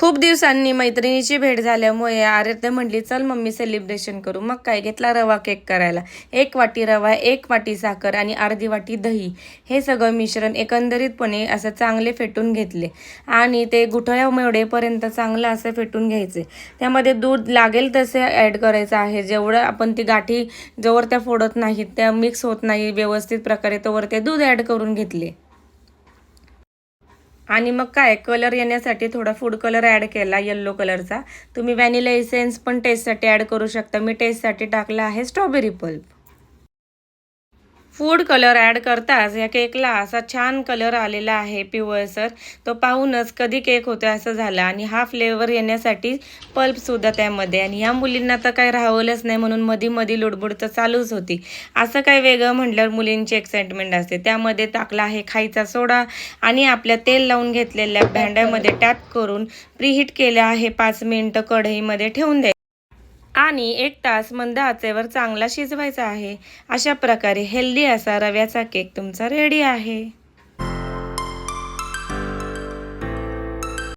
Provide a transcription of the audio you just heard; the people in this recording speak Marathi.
खूप दिवसांनी मैत्रिणीची भेट झाल्यामुळे आराध्या म्हटली, चल मम्मी सेलिब्रेशन करू. मग काय, घेतला रवा केक करायला. 1 वाटी रवा, 1 वाटी साखर आणि अर्धी वाटी दही, हे सगळं मिश्रण एकंदरीतपणे असं चांगले फेटून घेतले आणि ते गुठळ्या मिळेपर्यंत चांगलं असं फेटून घ्यायचे. त्यामध्ये दूध लागेल तसे ॲड करायचं आहे. जेवढं आपण ती गाठी जोवर त्या फोडत नाहीत, त्या मिक्स होत नाही व्यवस्थित प्रकारे, तोवर ते दूध ॲड करून घेतले. आणि मग काय, कलर येण्यासाठी थोडा फूड कलर ॲड केला येलो कलरचा. तुम्ही व्हॅनिला एसेन्स पण टेस्टसाठी ॲड करू शकता. मी टेस्टसाठी टाकला आहे strawberry pulp. Food colour add करताच या केकला असा छान कलर आलेला आहे पिवळसर. तो पाहूनच कधी केक होतो असं झालं. आणि हा फ्लेवर येण्यासाठी पल्पसुद्धा त्यामध्ये. आणि ह्या मुलींना तर काही राहवलंच नाही, म्हणून मधी लुडबुड तर चालूच होती. असं काही वेगळं म्हटल्यावर मुलींची एक्साइटमेंट असते. त्यामध्ये टाकला आहे खायचा सोडा आणि आपल्या तेल लावून घेतलेल्या भांड्यामध्ये टॅप करून प्रीहीट केलं आहे. 5 मिनिटं कढईमध्ये ठेवून द्यायचं आणि 1 तास मंद आचेवर चांगला शिजवायचा आहे. अशा प्रकारे हेल्दी असा रव्याचा केक तुमचा रेडी आहे.